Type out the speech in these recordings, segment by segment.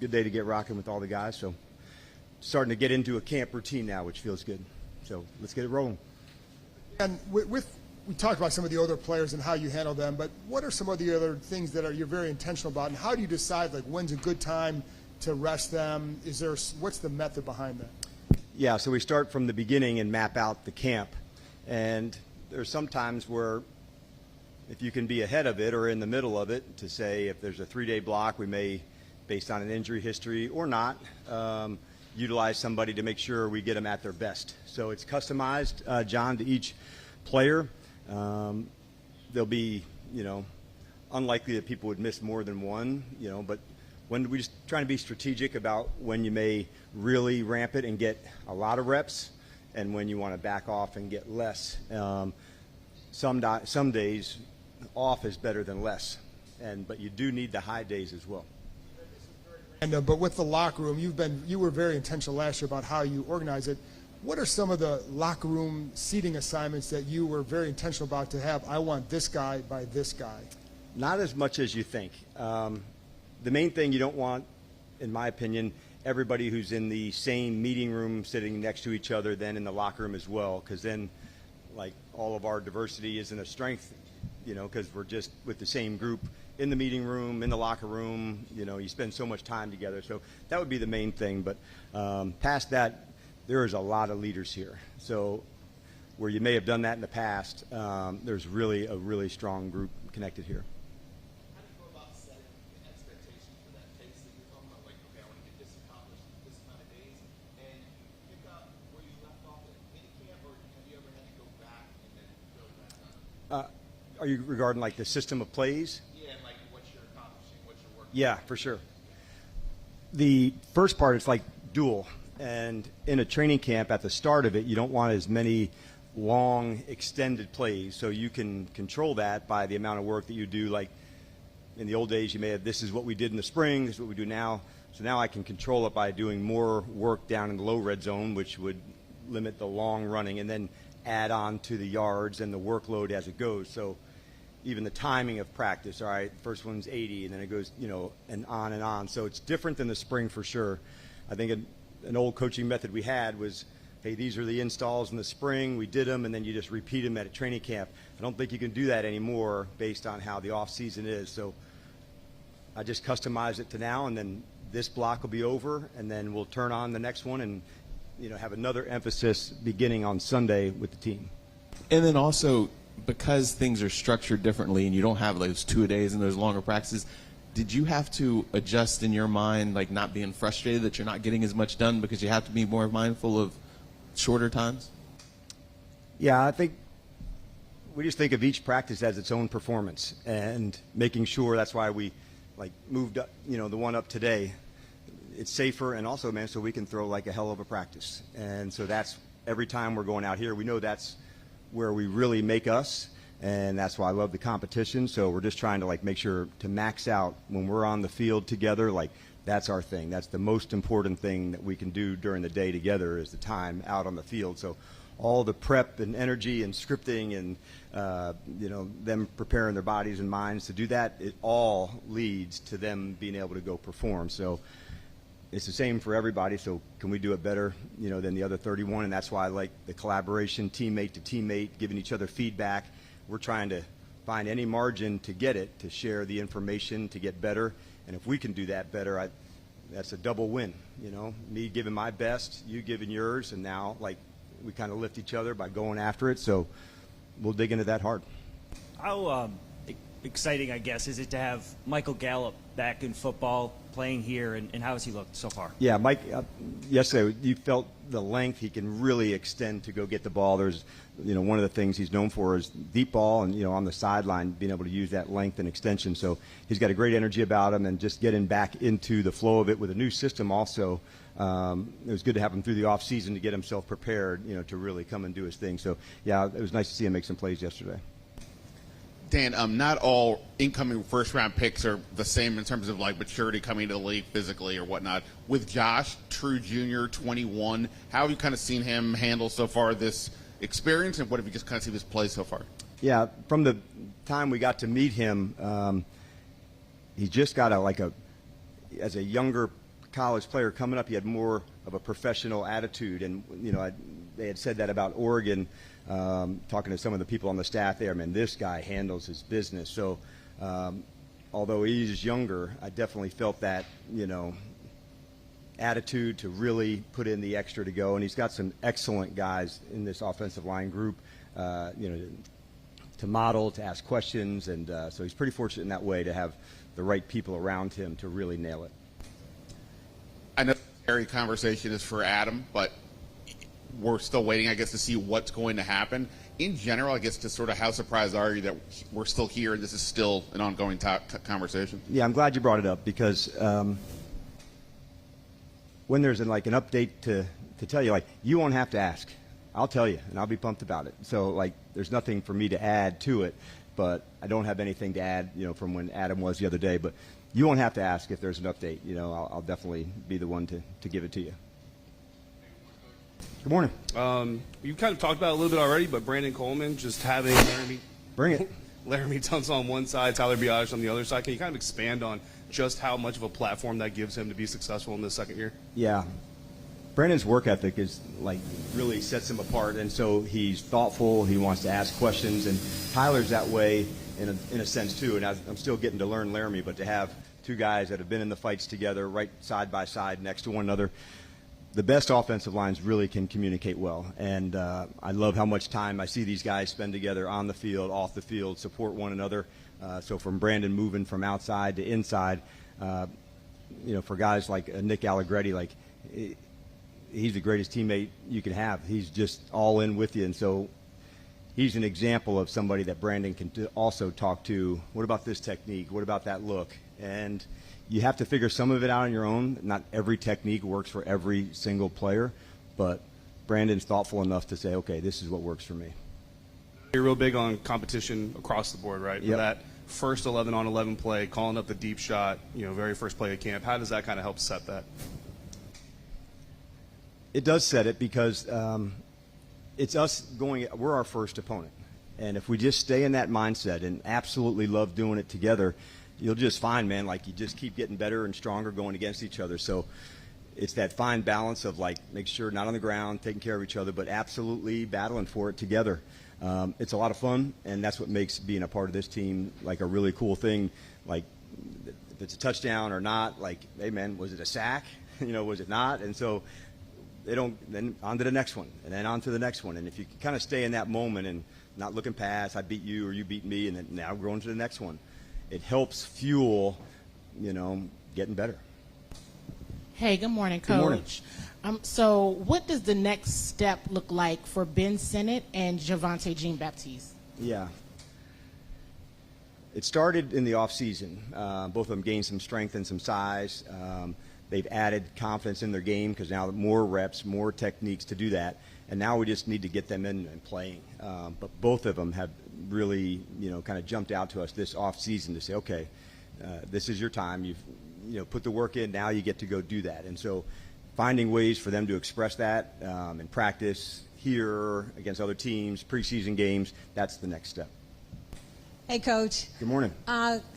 good day to get rocking with all the guys. So starting to get into a camp routine now, which feels good. So let's get it rolling. And we talked about some of the older players and how you handle them, but what are some of the other things that you're very intentional about, and how do you decide like when's a good time to rest them? What's the method behind that? Yeah, so we start from the beginning and map out the camp, and there's some times where if you can be ahead of it or in the middle of it, to say if there's a 3-day block, we may, based on an injury history or not, utilize somebody to make sure we get them at their best. So it's customized, John, to each player. There'll be, unlikely that people would miss more than one, but when we just trying to be strategic about when you may really ramp it and get a lot of reps and when you want to back off and get less. Some days off is better than less, but you do need the high days as well. And but with the locker room, you were very intentional last year about how you organize it. What are some of the locker room seating assignments that you were very intentional about to have? I want this guy by this guy. Not as much as you think. The main thing you don't want, in my opinion, everybody who's in the same meeting room sitting next to each other then in the locker room as well, because then like all of our diversity isn't a strength, because we're just with the same group in the meeting room, in the locker room, you spend so much time together. So that would be the main thing. But past that, there is a lot of leaders here. So where you may have done that in the past, there's really a really strong group connected here. How do you go about setting the expectations for that pace that you're talking about? Like, okay, I want to get this accomplished in this amount of days, and you pick up where you left off at any camp, or have you ever had to go back and then build back up? Are you regarding like the system of plays? Yeah, like what you're accomplishing, what you're working on. Yeah, for sure. The first part is like dual. And in a training camp at the start of it, you don't want as many long extended plays. So you can control that by the amount of work that you do. Like in the old days, you may have, this is what we did in the spring, this is what we do now. So now I can control it by doing more work down in the low red zone, which would limit the long running, and then add on to the yards and the workload as it goes. So even the timing of practice, all right, first one's 80, and then it goes, and on and on. So it's different than the spring for sure. I think an old coaching method we had was, hey, these are the installs in the spring, we did them, and then you just repeat them at a training camp. I don't think you can do that anymore based on how the off season is. So I just customize it to now, and then this block will be over, and then we'll turn on the next one and have another emphasis beginning on Sunday with the team. And then also, because things are structured differently and you don't have those 2-a-days and those longer practices, did you have to adjust in your mind, like not being frustrated that you're not getting as much done because you have to be more mindful of shorter times? Yeah, I think we just think of each practice as its own performance and making sure. That's why we moved up, the one up today. It's safer, and also, man, so we can throw like a hell of a practice. And so that's every time we're going out here, we know that's where we really make us. And that's why I love the competition. So we're just trying to make sure to max out when we're on the field together. That's our thing. That's the most important thing that we can do during the day together, is the time out on the field. So all the prep and energy and scripting and them preparing their bodies and minds to do that, it all leads to them being able to go perform. So it's the same for everybody. So can we do it better than the other 31? And that's why I like the collaboration, teammate to teammate, giving each other feedback. We're trying to find any margin to get it, to share the information, to get better. And if we can do that better, that's a double win. Me giving my best, you giving yours, and now we kind of lift each other by going after it. So we'll dig into that hard. How exciting, I guess, is it to have Michael Gallup back in football, playing here, and how has he looked so far? Yeah, Mike, yesterday you felt the length. He can really extend to go get the ball. There's, one of the things he's known for is deep ball, and, on the sideline, being able to use that length and extension. So he's got a great energy about him, and just getting back into the flow of it with a new system also. It was good to have him through the off season to get himself prepared, to really come and do his thing. So, yeah, it was nice to see him make some plays yesterday. Dan, not all incoming first-round picks are the same in terms of maturity coming to the league physically or whatnot. With Josh, true junior, 21, how have you kind of seen him handle so far this experience, and what have you just kind of seen his play so far? Yeah, from the time we got to meet him, he just got as a younger college player coming up, he had more of a professional attitude. And, they had said that about Oregon, talking to some of the people on the staff there. Man, this guy handles his business. So although he's younger, I definitely felt that, attitude to really put in the extra to go. And he's got some excellent guys in this offensive line group, to model, to ask questions. And so he's pretty fortunate in that way to have the right people around him to really nail it. I know the Terry conversation is for Adam, but we're still waiting, I guess, to see what's going to happen. In general, I guess, just sort of how surprised are you that we're still here and this is still an ongoing conversation? Yeah, I'm glad you brought it up because when there's an update to tell you, you won't have to ask. I'll tell you, and I'll be pumped about it. So, there's nothing for me to add to it, but I don't have anything to add, from when Adam was the other day. But you won't have to ask if there's an update. I'll definitely be the one to give it to you. Good morning. You kind of talked about it a little bit already, but Brandon Coleman just having Laramie Tunsil on one side, Tyler Biadasz on the other side. Can you kind of expand on just how much of a platform that gives him to be successful in this second year? Yeah. Brandon's work ethic is really sets him apart, and so he's thoughtful. He wants to ask questions, and Tyler's that way in a sense too. And I'm still getting to learn Laramie, but to have two guys that have been in the fights together, right side by side next to one another, the best offensive lines really can communicate well. And I love how much time I see these guys spend together on the field, off the field, support one another. So from Brandon moving from outside to inside, for guys like Nick Allegretti, he's the greatest teammate you can have. He's just all in with you. And so he's an example of somebody that Brandon can also talk to. What about this technique? What about that look? And you have to figure some of it out on your own. Not every technique works for every single player, but Brandon's thoughtful enough to say, okay, this is what works for me. You're real big on competition across the board, right? Yep. For that first 11-on-11 play, calling up the deep shot, very first play of camp, how does that kind of help set that? It does set it because it's us we're our first opponent. And if we just stay in that mindset and absolutely love doing it together, you'll just find, man, you just keep getting better and stronger going against each other. So it's that fine balance of make sure not on the ground, taking care of each other, but absolutely battling for it together. It's a lot of fun, and that's what makes being a part of this team a really cool thing. If it's a touchdown or not, hey man, was it a sack? Was it not? And so then on to the next one, and then on to the next one. And if you can kind of stay in that moment and not looking past, I beat you or you beat me, and then now we're going to the next one, it helps fuel, getting better. Hey, good morning, Coach. Good morning. So what does the next step look like for Ben Sinnott and Javonte Jean-Baptiste? Yeah. It started in the offseason. Both of them gained some strength and some size. They've added confidence in their game because now more reps, more techniques to do that. And now we just need to get them in and playing. But both of them have really, kind of jumped out to us this offseason to say, okay, this is your time. You've, put the work in. Now you get to go do that. And so finding ways for them to express that in practice, here, against other teams, preseason games, that's the next step. Hey, Coach. Good morning.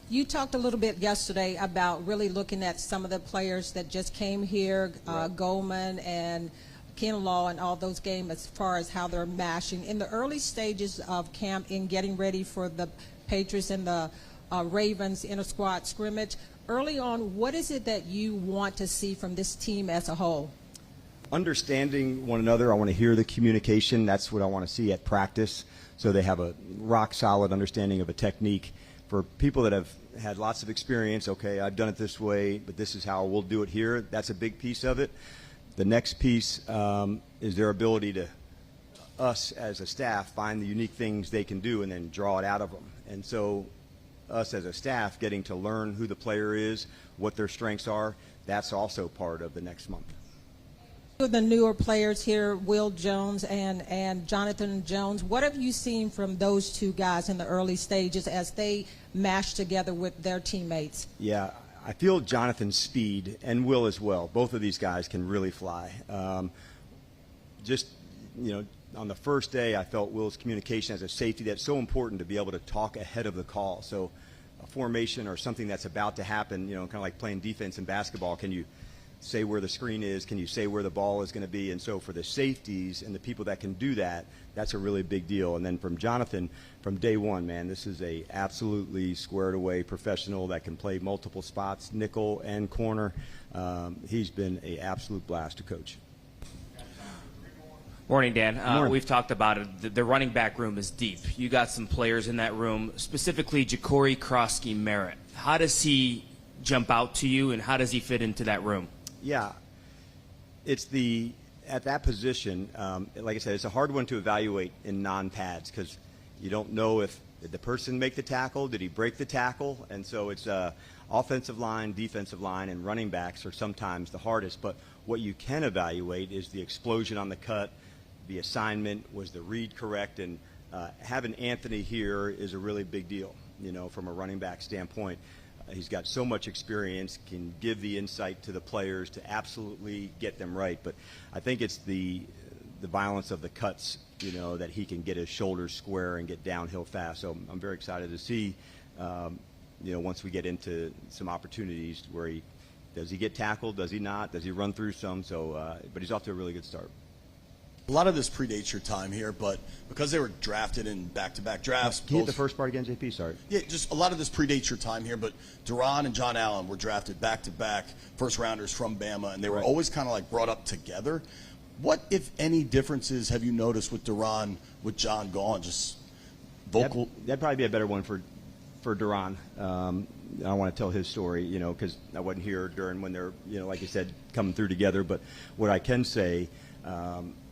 You talked a little bit yesterday about really looking at some of the players that just came here, Right. Goldman and Ken Law and all those games as far as how they're mashing. In the early stages of camp in getting ready for the Patriots and the Ravens inter-squad scrimmage, early on, what is it that you want to see from this team as a whole? Understanding one another. I want to hear the communication. That's what I want to see at practice, so they have a rock-solid understanding of a technique. For people that have had lots of experience, okay, I've done it this way, but this is how we'll do it here. That's a big piece of it. The next piece is their ability to, us as a staff, find the unique things they can do and then draw it out of them. And so us as a staff getting to learn who the player is, what their strengths are, that's also part of the next month. The newer players here, Will Jones and Jonathan Jones, what have you seen from those two guys in the early stages as they mash together with their teammates? Yeah, I feel Jonathan's speed, and Will as well. Both of these guys can really fly. On the first day, I felt Will's communication as a safety, that's so important to be able to talk ahead of the call. So a formation or something that's about to happen, kind of like playing defense in basketball, can you say where the screen is? Can you say where the ball is going to be? And so for the safeties and the people that can do that, that's a really big deal. And then from Jonathan, from day one, man, this is a absolutely squared away professional that can play multiple spots, nickel and corner. He's been an absolute blast to coach. Morning, Dan. Morning. We've talked about it. The running back room is deep. You got some players in that room, specifically Ja'Cory Krosky-Merritt. How does he jump out to you, and how does he fit into that room? Yeah, it's at that position, like I said, it's a hard one to evaluate in non-pads because you don't know if did the person make the tackle, did he break the tackle, and so it's offensive line, defensive line, and running backs are sometimes the hardest. But what you can evaluate is the explosion on the cut, the assignment, was the read correct, and having Anthony here is a really big deal, from a running back standpoint. He's got so much experience, can give the insight to the players to absolutely get them right. But I think it's the violence of the cuts, that he can get his shoulders square and get downhill fast. So I'm very excited to see, once we get into some opportunities where does he get tackled, does he not, does he run through some? So, but he's off to a really good start. A lot of this predates your time here, but because they were drafted in back-to-back drafts. Can you hit the first part again, JP? Sorry. Yeah, just a lot of this predates your time here, but Duran and John Allen were drafted back-to-back first-rounders from Bama, and they were always kind of like brought up together. What, if any, differences have you noticed with Duran, with John gone? Just vocal? That'd probably be a better one for Duran. I don't want to tell his story, because I wasn't here during when they're, like you said, coming through together. But what I can say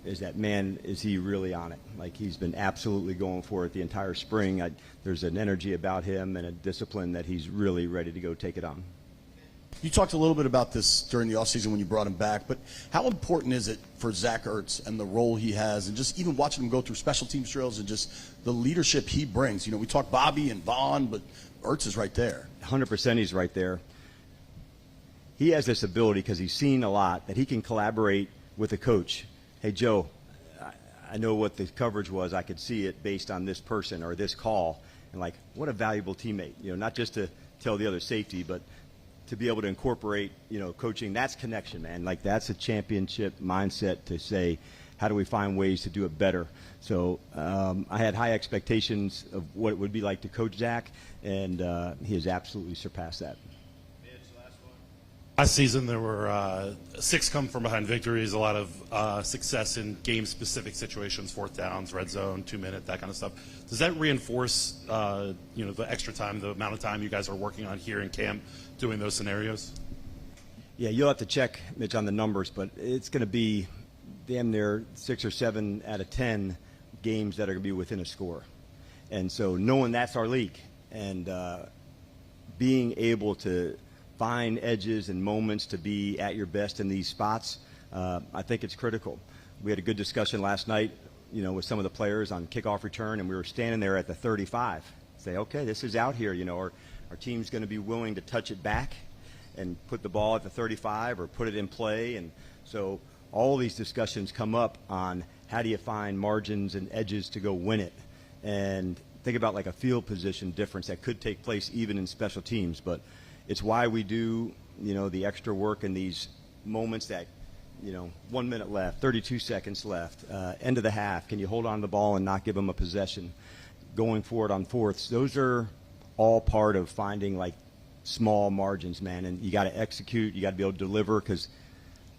is that, man, is he really on it. Like, he's been absolutely going for it the entire spring. There's an energy about him and a discipline that he's really ready to go take it on. You talked a little bit about this during the offseason when you brought him back, but how important is it for Zach Ertz and the role he has, and just even watching him go through special teams drills and just the leadership he brings? We talk Bobby and Vaughn, but Ertz is right there. 100% he's right there. He has this ability, because he's seen a lot, that he can collaborate with a coach. Hey, Joe, I know what the coverage was. I could see it based on this person or this call. And, what a valuable teammate. Not just to tell the other safety, but to be able to incorporate, coaching. That's connection, man. That's a championship mindset to say, how do we find ways to do it better? So I had high expectations of what it would be like to coach Zach, and he has absolutely surpassed that. Last season, there were 6 come-from-behind victories, a lot of success in game-specific situations, 4th downs, red zone, 2-minute, that kind of stuff. Does that reinforce, the extra time, the amount of time you guys are working on here in camp doing those scenarios? Yeah, you'll have to check, Mitch, on the numbers, but it's going to be damn near 6 or 7 out of 10 games that are going to be within a score. And so knowing that's our league and being able to find edges and moments to be at your best in these spots, I think it's critical. We had a good discussion last night, with some of the players on kickoff return, and we were standing there at the 35. Say, okay, this is out here, our team's going to be willing to touch it back and put the ball at the 35 or put it in play. And so all these discussions come up on how do you find margins and edges to go win it. And think about a field position difference that could take place even in special teams. But it's why we do, the extra work in these moments that, 1 minute left, 32 seconds left, end of the half. Can you hold on to the ball and not give them a possession? Going forward on fourths. Those are all part of finding small margins, man. And you got to execute. You got to be able to deliver, because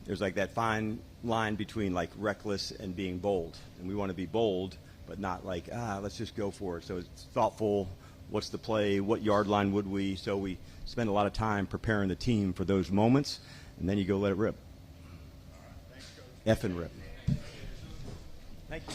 there's that fine line between reckless and being bold. And we want to be bold, but not let's just go for it. So it's thoughtful. What's the play? What yard line would we? So we spend a lot of time preparing the team for those moments, and then you go let it rip. Effing rip. Thank you.